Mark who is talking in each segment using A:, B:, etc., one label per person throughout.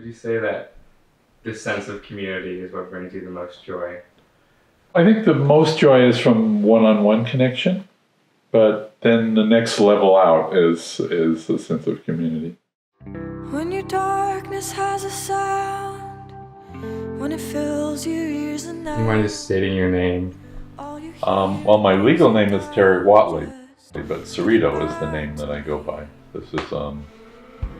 A: you say that this sense of community is what brings you the most joy?
B: I think the most joy is from one-on-one connection, but then the next level out is the sense of community.
C: When your darkness has a sound, when it fills your ears and
A: Do you mind just stating your name?
B: Well, my legal name is Terry Watley, but Sarito is the name that I go by. This is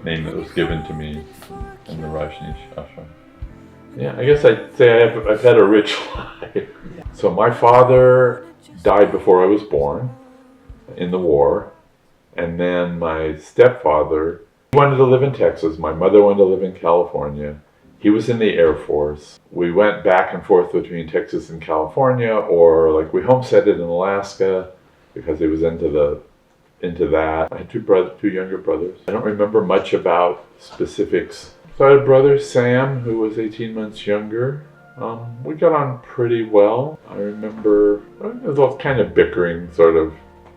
B: name that was given to me in the Rajneesh ashram. Yeah, I guess I'd say I've had a rich life. So my father died before I was born in the war, and then my stepfather wanted to live in Texas. My mother wanted to live in California. He was in the Air Force. We went back and forth between Texas and California, or like we homesteaded in Alaska because he was into that. I had two younger brothers. I don't remember much about specifics. So I had a brother, Sam, who was 18 months younger. We got on pretty well. I remember it was a kind of bickering sort of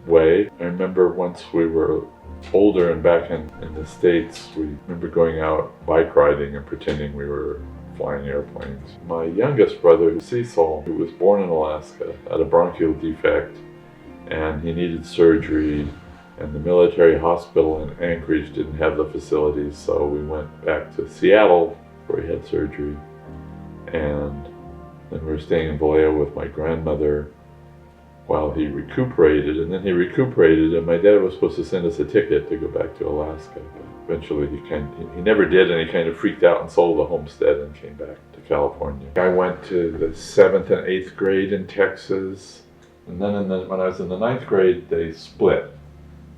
B: way. I remember once we were older and back in the States, we remember going out bike riding and pretending we were flying airplanes. My youngest brother, Cecil, who was born in Alaska, had a bronchial defect and he needed surgery, and the military hospital in Anchorage didn't have the facilities, so we went back to Seattle where he had surgery, and then we were staying in Vallejo with my grandmother while he recuperated, and then he recuperated, and my dad was supposed to send us a ticket to go back to Alaska, but eventually he never did, and he kind of freaked out and sold the homestead and came back to California. I went to the 7th and 8th grade in Texas, and then when I was in the 9th grade, they split.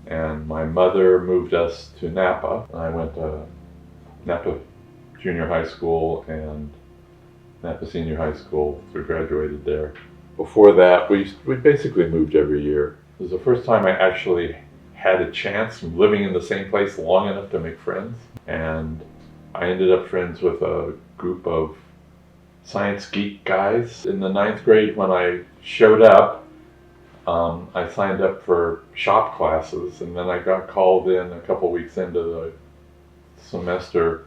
B: And my mother moved us to Napa. I went to Napa Junior High School and Napa Senior High School, so we graduated there. Before that, we basically moved every year. It was the first time I actually had a chance of living in the same place long enough to make friends. And I ended up friends with a group of science geek guys. In the 9th grade, when I showed up, I signed up for shop classes, and then I got called in a couple weeks into the semester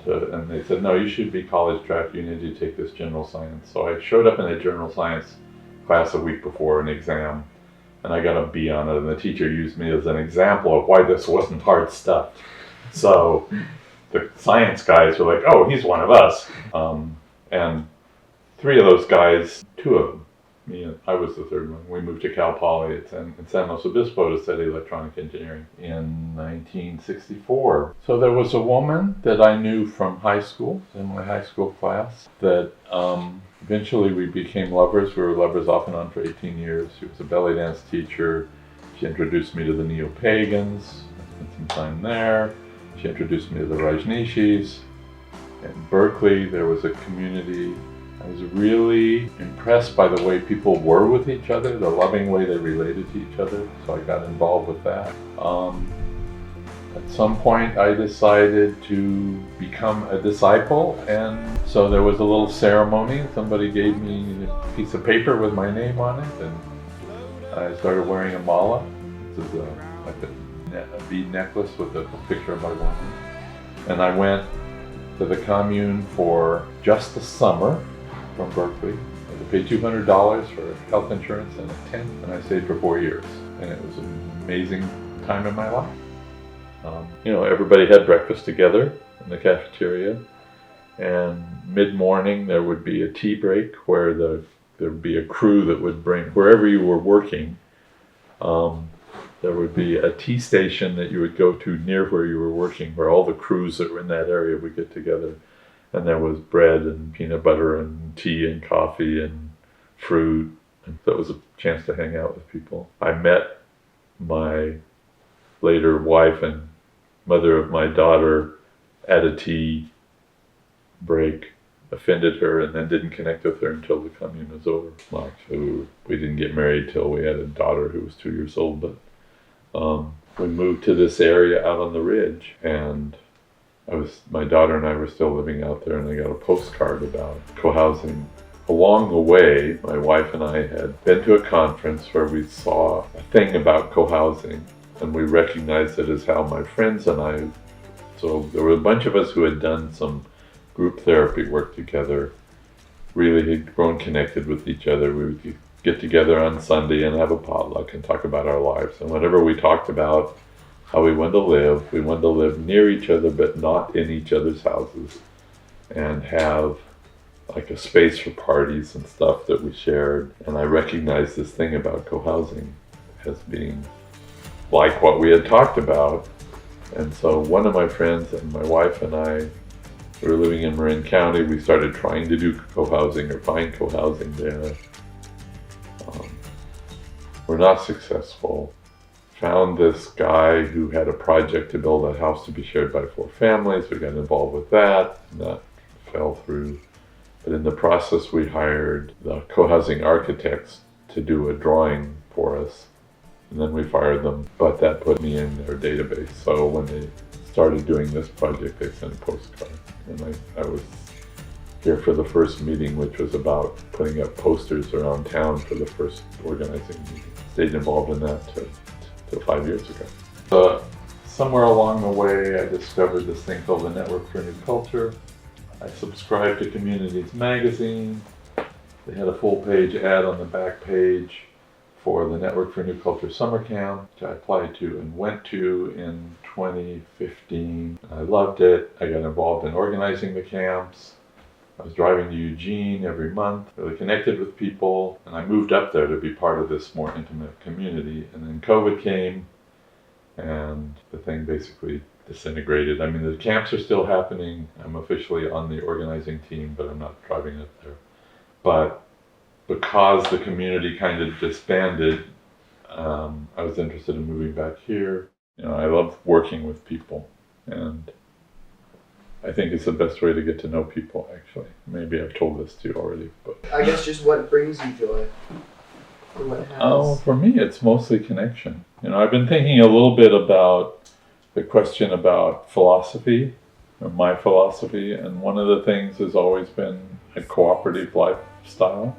B: and they said, no, you should be college draft, you need to take this general science. So I showed up in a general science class a week before an exam, and I got a B on it, and the teacher used me as an example of why this wasn't hard stuff. So the science guys were like, oh, he's one of us. And 3 of those guys, 2 of them, me and I was the 3rd one. We moved to Cal Poly in San Luis Obispo to study electronic engineering in 1964. So there was a woman that I knew from high school, in my high school class, that eventually we became lovers. We were lovers off and on for 18 years. She was a belly dance teacher. She introduced me to the Neo-Pagans. I spent some time there. She introduced me to the Rajneeshis. In Berkeley, there was a community. I was really impressed by the way people were with each other, the loving way they related to each other, so I got involved with that. At some point I decided to become a disciple, and so there was a little ceremony. Somebody gave me a piece of paper with my name on it, and I started wearing a mala. This is like a bead necklace with a picture of my woman. And I went to the commune for just the summer from Berkeley. I had to pay $200 for health insurance and a tent, and I stayed for 4 years. And it was an amazing time in my life. Everybody had breakfast together in the cafeteria, and mid-morning there would be a tea break where there would be a crew that would bring, wherever you were working, there would be a tea station that you would go to near where you were working, where all the crews that were in that area would get together. And there was bread and peanut butter and tea and coffee and fruit. And so it was a chance to hang out with people. I met my later wife and mother of my daughter at a tea break, offended her, and then didn't connect with her until the commune was over. Well, actually, we didn't get married till we had a daughter who was 2 years old, but we moved to this area out on the ridge, and my daughter and I were still living out there, and I got a postcard about co-housing. Along the way, my wife and I had been to a conference where we saw a thing about co-housing, and we recognized it as how my friends and I, so there were a bunch of us who had done some group therapy work together, really had grown connected with each other. We would get together on Sunday and have a potluck and talk about our lives. And whenever we talked about how we wanted to live near each other but not in each other's houses, and have like a space for parties and stuff that we shared. And I recognized this thing about co-housing as being like what we had talked about. And so one of my friends and my wife and I, we were living in Marin County. We started trying to do co-housing or find co-housing there. We're not successful. Found this guy who had a project to build a house to be shared by 4 families. We got involved with that, and that fell through. But in the process, we hired the co-housing architects to do a drawing for us, and then we fired them. But that put me in their database. So when they started doing this project, they sent a postcard. And I was here for the first meeting, which was about putting up posters around town for the first organizing meeting. Stayed involved in that till 5 years ago. Somewhere along the way, I discovered this thing called the Network for New Culture. I subscribed to Communities magazine. They had a full-page ad on the back page for the Network for New Culture summer camp, which I applied to and went to in 2015. I loved it. I got involved in organizing the camps. I was driving to Eugene every month, really connected with people, and I moved up there to be part of this more intimate community. And then COVID came, and the thing basically disintegrated. I mean, the camps are still happening. I'm officially on the organizing team, but I'm not driving it there. But because the community kind of disbanded, I was interested in moving back here. You know, I love working with people, and I think it's the best way to get to know people, actually. Maybe I've told this to you already, but...
D: I guess just what brings you joy? Or what has?
B: Oh, for me, it's mostly connection. You know, I've been thinking a little bit about the question about philosophy, or my philosophy, and one of the things has always been a cooperative lifestyle.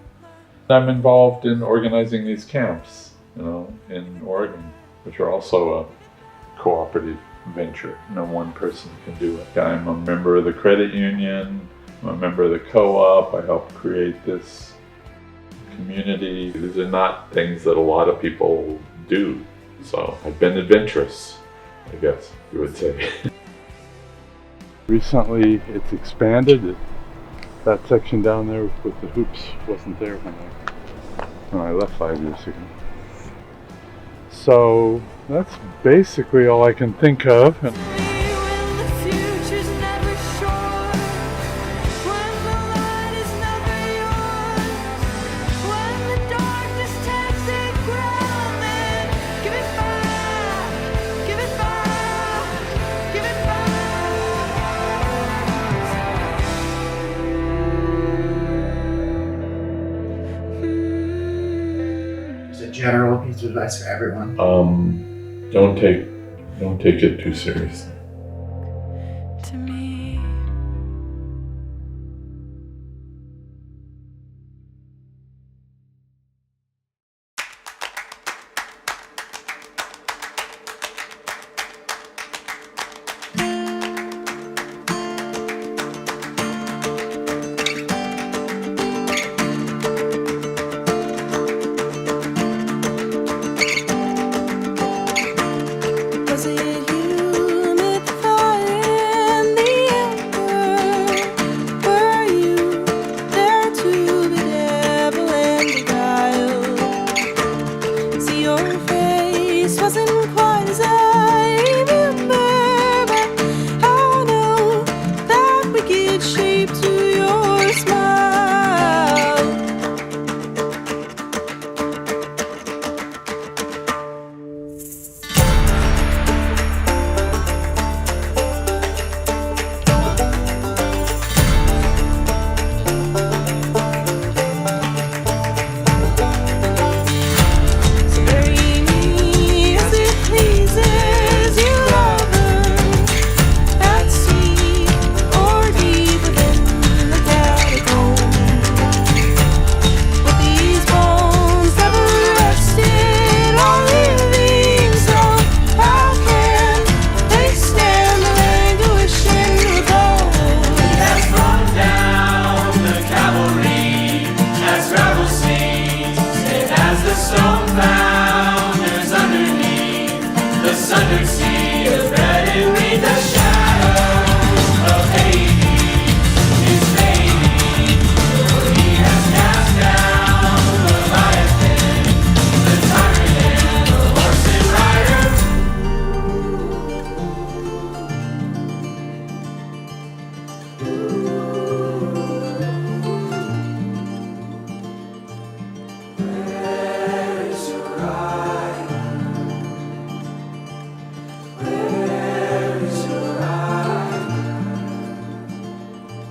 B: I'm involved in organizing these camps, you know, in Oregon, which are also a cooperative venture. No one person can do it. I'm a member of the credit union. I'm a member of the co-op. I helped create this community. These are not things that a lot of people do. So I've been adventurous, I guess you would say.
E: Recently it's expanded. That section down there with the hoops wasn't there when I left 5 years ago. So that's basically all I can think of.
C: When the future's never sure, when the light is never yours, when the darkness takes the ground, then give it back, give it back, give it back.
D: It's a general piece of advice for everyone.
B: Don't take it too seriously.
C: To me. Was it you,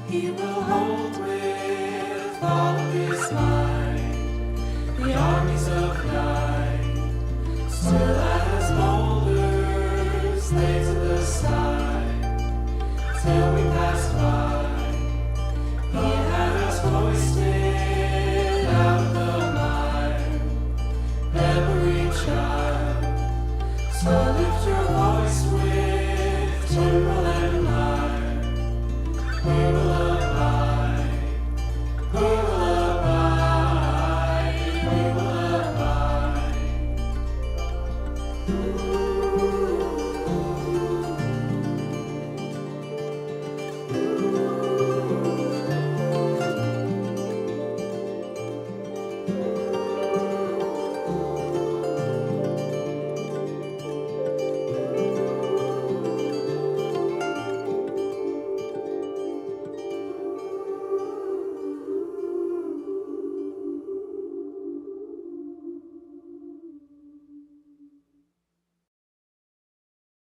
C: He will hold with all of his might the armies of night. Still